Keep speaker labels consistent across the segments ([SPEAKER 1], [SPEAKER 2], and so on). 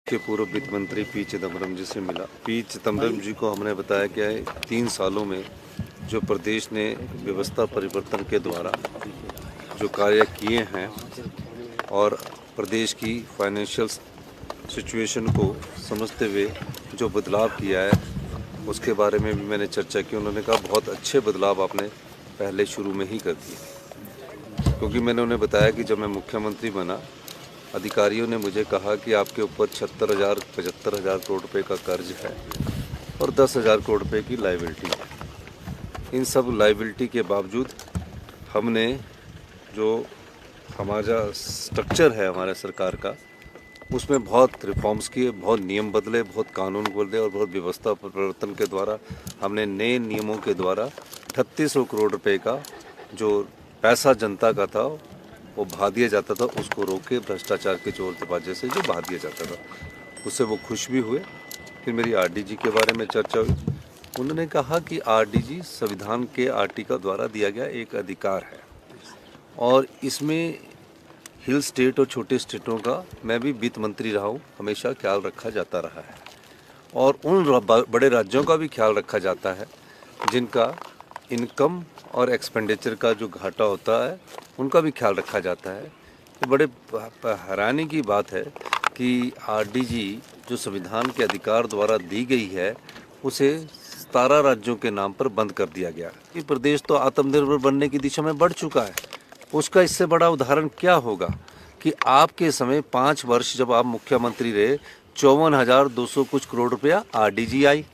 [SPEAKER 1] के पूर्व वित्त मंत्री पी चिदम्बरम जी से मिला। पी चिदम्बरम जी को हमने बताया क्या है 3 सालों में जो प्रदेश ने व्यवस्था परिवर्तन के द्वारा जो कार्य किए हैं और प्रदेश की फाइनेंशियल सिचुएशन को समझते हुए जो बदलाव किया है उसके बारे में भी मैंने चर्चा की। उन्होंने कहा बहुत अच्छे बदलाव आपने पहले शुरू में ही कर दिए, क्योंकि मैंने उन्हें बताया कि जब मैं मुख्यमंत्री बना अधिकारियों ने मुझे कहा कि आपके ऊपर 75,000 करोड़ रुपए का कर्ज है और 10,000 करोड़ रुपए की लायबिलिटी है। इन सब लायबिलिटी के बावजूद हमने जो हमारा स्ट्रक्चर है हमारे सरकार का उसमें बहुत रिफॉर्म्स किए, बहुत नियम बदले, बहुत कानून बदले और बहुत व्यवस्था परिवर्तन के द्वारा हमने नए नियमों के द्वारा 3800 करोड़ रुपए का जो पैसा जनता का था वो बहा दिया जाता था, उसको रोके भ्रष्टाचार के चोर दबाजे से जो बहा दिया जाता था, उससे वो खुश भी हुए। फिर मेरी आरडीजी के बारे में चर्चा हुई। उन्होंने कहा कि आरडीजी संविधान के आर्टिकल द्वारा दिया गया एक अधिकार है और इसमें हिल स्टेट और छोटे स्टेटों का मैं भी वित्त मंत्री रहा हूँ, हमेशा ख्याल रखा जाता रहा है और उन बड़े राज्यों का भी ख्याल रखा जाता है जिनका इनकम और एक्सपेंडिचर का जो घाटा होता है उनका भी ख्याल रखा जाता है। ये बड़े हैरानी की बात है कि आरडीजी जो संविधान के अधिकार द्वारा दी गई है उसे 17 राज्यों के नाम पर बंद कर दिया गया। ये प्रदेश तो आत्मनिर्भर बनने की दिशा में बढ़ चुका है। उसका इससे बड़ा उदाहरण क्या होगा कि आपके समय 5 वर्ष जब आप मुख्यमंत्री रहे 54,200 कुछ करोड़ रुपया आरडीजी आई।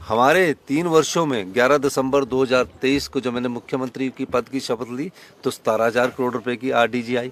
[SPEAKER 1] हमारे 3 वर्षों में 11 दिसंबर 2023 को जब मैंने मुख्यमंत्री की पद की शपथ ली तो 17,000 करोड़ रुपए की आरडीजी आई।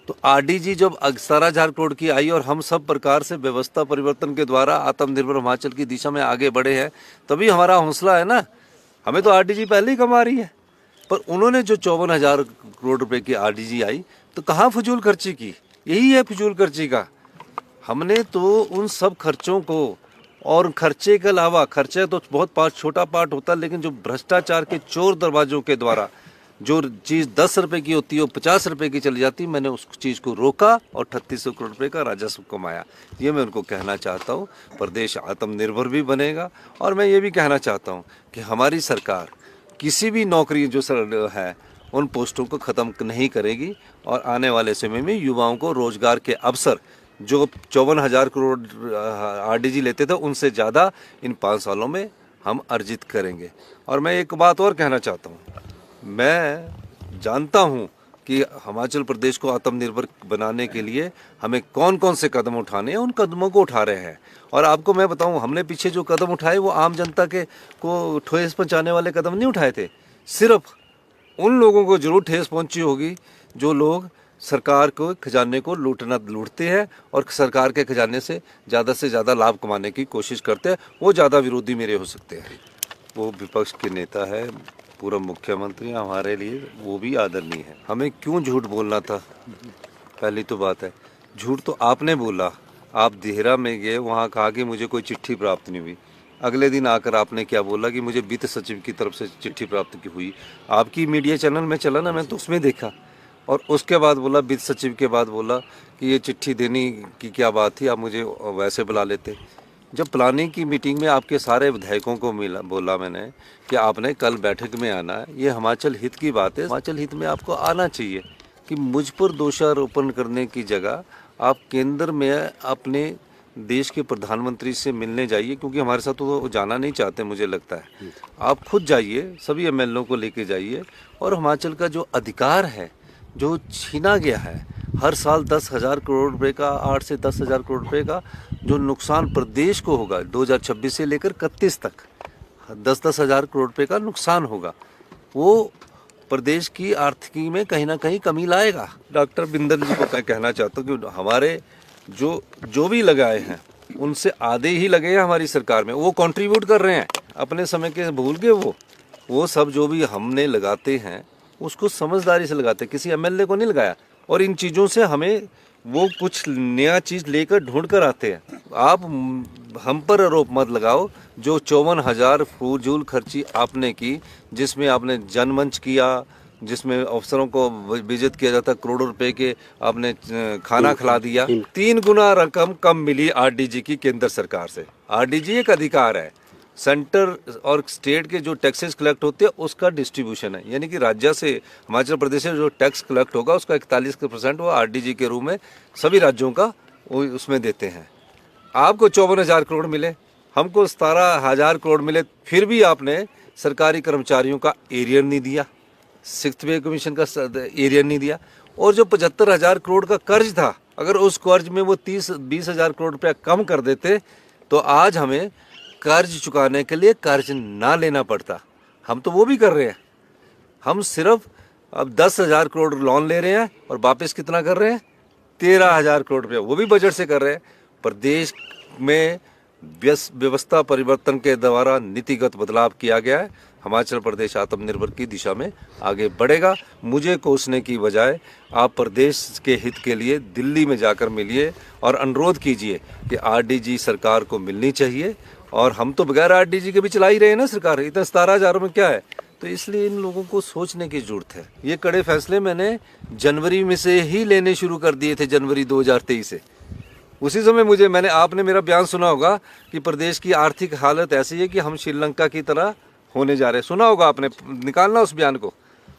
[SPEAKER 1] तो आरडीजी जब 17,000 करोड़ की आई और हम सब प्रकार से व्यवस्था परिवर्तन के द्वारा आत्मनिर्भर हिमाचल की दिशा में आगे बढ़े हैं, तभी हमारा हौसला है ना। हमें तो आरडीजी पहले ही कमा रही है, पर उन्होंने जो 54,000 करोड़ रुपए की आरडीजी आई तो कहाँ फजूल खर्ची की। यही है फजूल खर्ची का। हमने तो उन सब खर्चों को और खर्चे के अलावा, खर्चे तो बहुत छोटा पार्ट होता है, लेकिन जो भ्रष्टाचार के चोर दरवाजों के द्वारा जो चीज़ 10 रुपए की होती है वो 50 रुपए की चली जाती, मैंने उस चीज़ को रोका और 3800 करोड़ रुपए का राजस्व कमाया। ये मैं उनको कहना चाहता हूँ। प्रदेश आत्मनिर्भर भी बनेगा और मैं ये भी कहना चाहता हूँ कि हमारी सरकार किसी भी नौकरी जो है उन पोस्टों को ख़त्म नहीं करेगी और आने वाले समय में युवाओं को रोजगार के अवसर जो 54,000 करोड़ आरडीजी लेते थे उनसे ज़्यादा इन 5 सालों में हम अर्जित करेंगे। और मैं एक बात और कहना चाहता हूँ, मैं जानता हूँ कि हिमाचल प्रदेश को आत्मनिर्भर बनाने के लिए हमें कौन कौन से कदम उठाने हैं, उन कदमों को उठा रहे हैं। और आपको मैं बताऊँ, हमने पीछे जो कदम उठाए वो आम जनता के को ठेस पहुँचाने वाले कदम नहीं उठाए थे। सिर्फ उन लोगों को जरूर ठेस पहुँची होगी जो लोग सरकार को खजाने को लूटते हैं और सरकार के खजाने से ज़्यादा लाभ कमाने की कोशिश करते हैं। वो ज़्यादा विरोधी मेरे हो सकते हैं। वो विपक्ष के नेता है, पूर्व मुख्यमंत्री, हमारे लिए वो भी आदरणीय है। हमें क्यों झूठ बोलना था, पहली तो बात है। झूठ तो आपने बोला, आप देहरा में गए, वहाँ कहा कि मुझे कोई चिट्ठी प्राप्त नहीं हुई। अगले दिन आकर आपने क्या बोला कि मुझे वित्त सचिव की तरफ से चिट्ठी प्राप्त की हुई। आपकी मीडिया चैनल में चला ना, मैं तो उसमें देखा। और उसके बाद बोला, वित्त सचिव के बाद बोला कि ये चिट्ठी देने की क्या बात थी, आप मुझे वैसे बुला लेते। जब प्लानिंग की मीटिंग में आपके सारे विधायकों को बोला मैंने कि आपने कल बैठक में आना है, ये हिमाचल हित की बात है, हिमाचल हित में आपको आना चाहिए। कि मुझ पर दोषारोपण करने की जगह आप केंद्र में अपने देश के प्रधानमंत्री से मिलने जाइए, क्योंकि हमारे साथ तो वो जाना नहीं चाहते मुझे लगता है। आप खुद जाइए, सभी एमएलओ को लेके जाइए और हिमाचल का जो अधिकार है जो छीना गया है, हर साल 10,000 करोड़ रुपए का, 8 से 10,000 करोड़ रुपए का जो नुकसान प्रदेश को होगा 2026 से लेकर 31 तक 10-10 हज़ार करोड़ रुपए का नुकसान होगा, वो प्रदेश की आर्थिकी में कहीं ना कहीं कमी लाएगा। डॉक्टर बिंदल जी को मैं कहना चाहता हूँ कि हमारे जो भी लगाए हैं उनसे आधे ही लगे हैं हमारी सरकार में, वो कंट्रीब्यूट कर रहे हैं। अपने समय के भूल गए वो सब जो भी हमने लगाते हैं उसको समझदारी से लगाते हैं, किसी एमएलए को नहीं लगाया। और इन चीज़ों से हमें वो कुछ नया चीज़ लेकर ढूंढ कर आते हैं। आप हम पर आरोप मत लगाओ। जो 54,000 फजूल खर्ची आपने की, जिसमें आपने जनमंच किया, जिसमें अफसरों को विजित किया जाता, करोड़ों रुपए के आपने खाना खिला दिया। 3 गुना रकम कम मिली आरडीजी की केंद्र सरकार से। आरडीजी एक अधिकार है, सेंटर और स्टेट के जो टैक्सेस कलेक्ट होते हैं उसका डिस्ट्रीब्यूशन है, यानी कि राज्य से, हिमाचल प्रदेश से जो टैक्स कलेक्ट होगा उसका 41% वो आरडीजी के रूप में सभी राज्यों का उसमें देते हैं। आपको 54,000 करोड़ मिले, हमको 17,000 करोड़ मिले, फिर भी आपने सरकारी कर्मचारियों का एरियर नहीं दिया, 6th पे कमीशन का एरियर नहीं दिया। और जो 75,000 करोड़ का कर्ज था, अगर उस कर्ज में वो 20,000 करोड़ रुपया कम कर देते तो आज हमें कर्ज चुकाने के लिए कर्ज ना लेना पड़ता। हम तो वो भी कर रहे हैं, हम सिर्फ अब 10,000 करोड़ लोन ले रहे हैं और वापस कितना कर रहे हैं, 13,000 करोड़ रुपया, वो भी बजट से कर रहे हैं। प्रदेश में व्यवस्था परिवर्तन के द्वारा नीतिगत बदलाव किया गया है। हिमाचल प्रदेश आत्मनिर्भर की दिशा में आगे बढ़ेगा। मुझे कोसने की बजाय आप प्रदेश के हित के लिए दिल्ली में जाकर मिलिए और अनुरोध कीजिए कि आरडीजी सरकार को मिलनी चाहिए। और हम तो बगैर आरडीजी के भी चला ही रहे हैं ना सरकार, इतना 17,000 में क्या है। तो इसलिए इन लोगों को सोचने की जरूरत है। ये कड़े फैसले मैंने जनवरी में से ही लेने शुरू कर दिए थे, जनवरी 2023 से। उसी समय आपने मेरा बयान सुना होगा कि प्रदेश की आर्थिक हालत ऐसी है कि हम श्रीलंका की तरह होने जा रहे हैं। सुना होगा आपने, निकालना उस बयान को।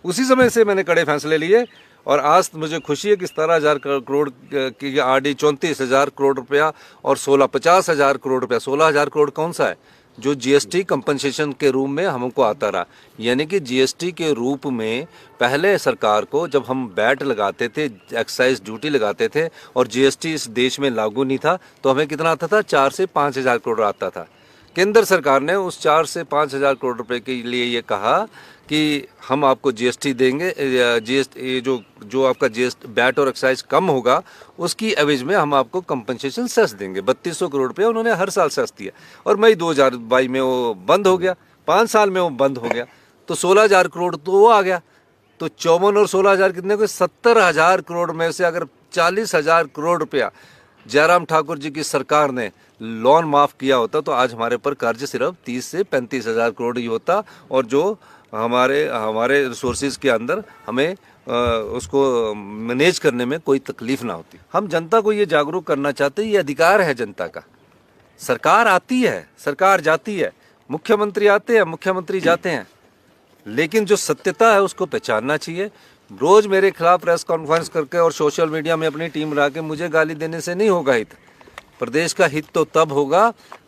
[SPEAKER 1] उसी समय से मैंने कड़े फैसले लिए और आज मुझे खुशी है कि 17,000 करोड़ की आरडी 34,000 करोड़ रुपया और 50,000 करोड़ रुपया। 16,000 करोड़ कौन सा है, जो जीएसटी कंपनसेशन के रूप में हमको आता रहा। यानी कि जीएसटी के रूप में पहले सरकार को जब हम वैट लगाते थे, एक्साइज ड्यूटी लगाते थे और जीएसटी इस देश में लागू नहीं था, तो हमें कितना आता था, 4 से 5,000 करोड़ आता था। केंद्र सरकार ने उस 4 से 5,000 करोड़ रुपए के लिए ये कहा कि हम आपको जीएसटी देंगे, जीएसटी जो आपका जीएसटी वैट और एक्साइज कम होगा उसकी एवज में हम आपको कंपनसेशन सेस देंगे। 3200 करोड़ रुपया उन्होंने हर साल सेस दिया और मई 2022 में वो बंद हो गया, 5 साल में वो बंद हो गया। तो 16,000 करोड़ तो वो आ गया। तो 54 और 16,000 कितने को, 70,000 करोड़ में से अगर 40,000 करोड़ रुपया जयराम ठाकुर जी की सरकार ने लोन माफ़ किया होता तो आज हमारे पर कर्ज सिर्फ 30 से 35,000 करोड़ ही होता और जो हमारे रिसोर्सेज के अंदर हमें उसको मैनेज करने में कोई तकलीफ ना होती। हम जनता को ये जागरूक करना चाहते हैं, ये अधिकार है जनता का। सरकार आती है, सरकार जाती है, मुख्यमंत्री आते हैं, मुख्यमंत्री जाते हैं, लेकिन जो सत्यता है उसको पहचानना चाहिए। रोज मेरे खिलाफ प्रेस कॉन्फ्रेंस करके और सोशल मीडिया में अपनी टीम ला के मुझे गाली देने से नहीं होगा हित। प्रदेश का हित तो तब होगा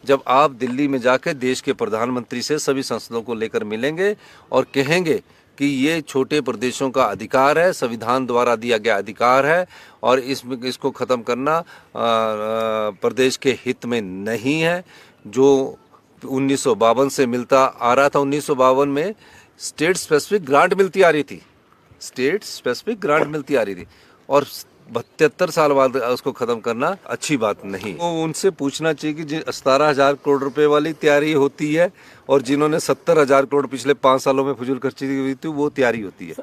[SPEAKER 1] जब आप दिल्ली में जाके देश के प्रधानमंत्री से सभी संसदों को लेकर मिलेंगे और कहेंगे कि ये छोटे प्रदेशों का अधिकार है, संविधान द्वारा दिया गया अधिकार है और इसको ख़त्म करना प्रदेश के हित में नहीं है। जो 1952 से मिलता आ रहा था, 1952 में स्टेट स्पेसिफिक ग्रांट मिलती आ रही थी, स्टेट स्पेसिफिक ग्रांट मिलती आ रही थी और 72 साल बाद उसको खत्म करना अच्छी बात नहीं। तो उनसे पूछना चाहिए कि 17,000 करोड़ रुपए वाली तैयारी होती है और जिन्होंने 70,000 करोड़ पिछले 5 सालों में फजूल खर्ची हुई थी वो तैयारी होती है।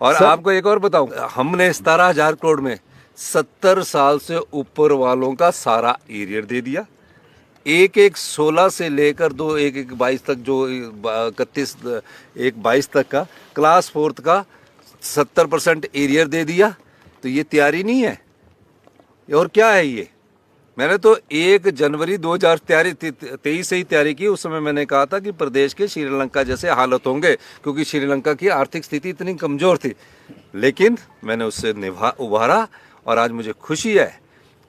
[SPEAKER 1] और आपको एक और बताऊं, हमने 17,000 करोड़ में 70 साल से ऊपर वालों का सारा एरियर दे दिया। एक 16 से लेकर 22 तक, जो 22 तक का क्लास 4 का 70% एरियर दे दिया। तो ये तैयारी नहीं है और क्या है ये? मैंने तो 1 जनवरी 2023 से ही तैयारी की। उस समय मैंने कहा था कि प्रदेश के श्रीलंका जैसे हालत होंगे क्योंकि श्रीलंका की आर्थिक स्थिति इतनी कमज़ोर थी, लेकिन मैंने उससे उभारा और आज मुझे खुशी है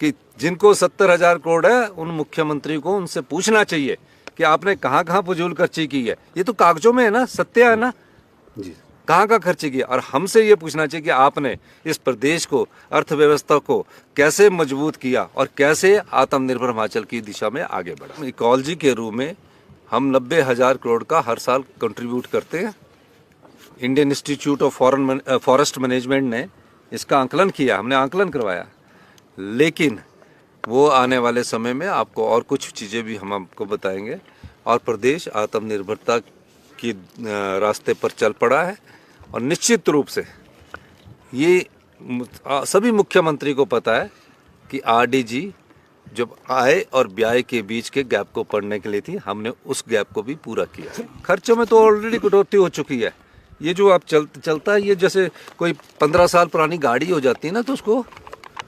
[SPEAKER 1] कि जिनको 70,000 करोड़ है उन मुख्यमंत्री को उनसे पूछना चाहिए कि आपने कहाँ कहाँ फजूल खर्ची की है। ये तो कागजों में है ना, सत्य है ना जी, कहाँ का खर्ची किया। और हमसे ये पूछना चाहिए कि आपने इस प्रदेश को, अर्थव्यवस्था को कैसे मजबूत किया और कैसे आत्मनिर्भर हिमाचल की दिशा में आगे बढ़ा। इकोलॉजी के रूप में हम 90,000 करोड़ का हर साल कंट्रीब्यूट करते हैं। Indian institute of forest management ने इसका आंकलन किया, हमने आंकलन करवाया, लेकिन वो आने वाले समय में आपको और कुछ चीज़ें भी हम आपको बताएंगे। और प्रदेश आत्मनिर्भरता की रास्ते पर चल पड़ा है और निश्चित रूप से ये सभी मुख्यमंत्री को पता है कि आरडीजी जब आय और व्यय के बीच के गैप को पढ़ने के लिए थी, हमने उस गैप को भी पूरा किया। खर्चों में तो ऑलरेडी कटौती हो चुकी है, ये जो आप चलता है, ये जैसे कोई 15 साल पुरानी गाड़ी हो जाती है ना, तो उसको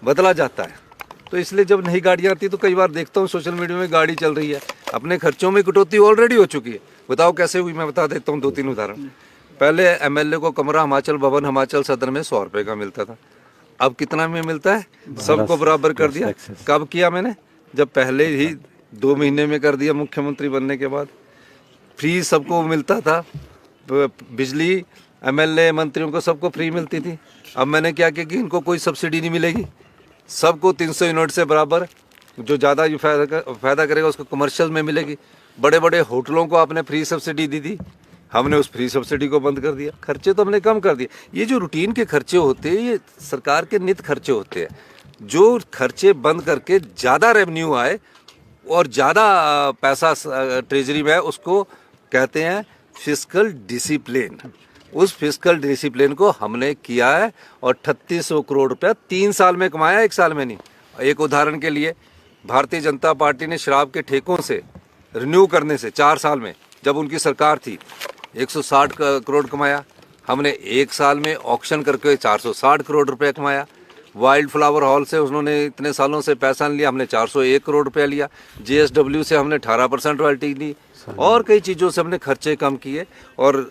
[SPEAKER 1] बदला जाता है। तो इसलिए जब नई गाड़ियाँ आती है तो कई बार देखता हूँ सोशल मीडिया में गाड़ी चल रही है, अपने खर्चों में कटौती ऑलरेडी हो चुकी है। बताओ कैसे हुई, मैं बता देता हूँ 2-3 उदाहरण। पहले एमएलए को कमरा हिमाचल भवन हिमाचल सदन में 100 रुपये का मिलता था, अब कितना में मिलता है? सबको बराबर कर दिया। कब किया मैंने? जब पहले ही 2 महीने में कर दिया मुख्यमंत्री बनने के बाद। फ्री सबको मिलता था, बिजली एमएलए मंत्रियों को सबको फ्री मिलती थी। अब मैंने क्या किया कि इनको कोई सब्सिडी नहीं मिलेगी, सबको 300 यूनिट से बराबर, जो ज़्यादा फायदा करेगा उसको कमर्शियल में मिलेगी। बड़े बड़े होटलों को आपने फ्री सब्सिडी दी थी, हमने उस फ्री सब्सिडी को बंद कर दिया। खर्चे तो हमने कम कर दिए। ये जो रूटीन के खर्चे होते हैं ये सरकार के नित खर्चे होते हैं। जो खर्चे बंद करके ज़्यादा रेवेन्यू आए और ज़्यादा पैसा ट्रेजरी में है, उसको कहते हैं फिस्कल डिसिप्लिन। उस फिस्कल डिसिप्लिन को हमने किया है और 3800 करोड़ रुपया 3 साल में कमाया, 1 साल में नहीं। एक उदाहरण के लिए, भारतीय जनता पार्टी ने शराब के ठेकों से रिन्यू करने से 4 साल में, जब उनकी सरकार थी, 160 करोड़ कमाया। हमने 1 साल में ऑक्शन करके 460 करोड़ रुपया कमाया। वाइल्ड फ्लावर हॉल से उन्होंने इतने सालों से पैसा नहीं लिया, हमने 401 करोड़ रुपया लिया। JSW से हमने 18% रॉयल्टी ली और कई चीज़ों से हमने खर्चे कम किए। और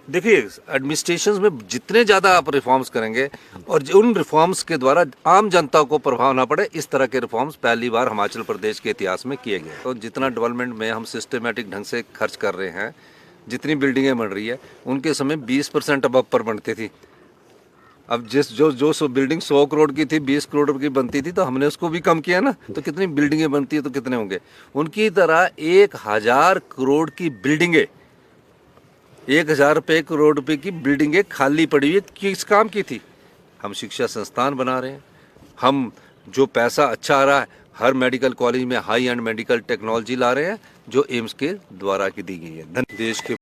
[SPEAKER 1] देखिए, एडमिनिस्ट्रेशन में जितने ज़्यादा आप रिफॉर्म्स करेंगे और उन रिफॉर्म्स के द्वारा आम जनता को प्रभाव ना पड़े, इस तरह के रिफॉर्म्स पहली बार हिमाचल प्रदेश के इतिहास में किए गए। तो जितना डेवलपमेंट में हम सिस्टमेटिक ढंग से खर्च कर रहे हैं, जितनी बिल्डिंगें बन रही है, उनके समय 20% अबव पर बनती थी। अब जो बिल्डिंग 100 करोड़ की थी, 20 करोड़ की बनती थी, तो हमने उसको भी कम किया ना। तो कितनी बिल्डिंगें बनती है तो कितने होंगे? उनकी तरह 1000 करोड़ की बिल्डिंगें, 1000 करोड़ रुपए की बिल्डिंगें खाली पड़ी हुई किस काम की थी? हम शिक्षा संस्थान बना रहे हैं, हम जो पैसा अच्छा आ रहा है, हर मेडिकल कॉलेज में हाई एंड मेडिकल टेक्नोलॉजी ला रहे हैं, जो एम्स के द्वारा की दी गई है। देश के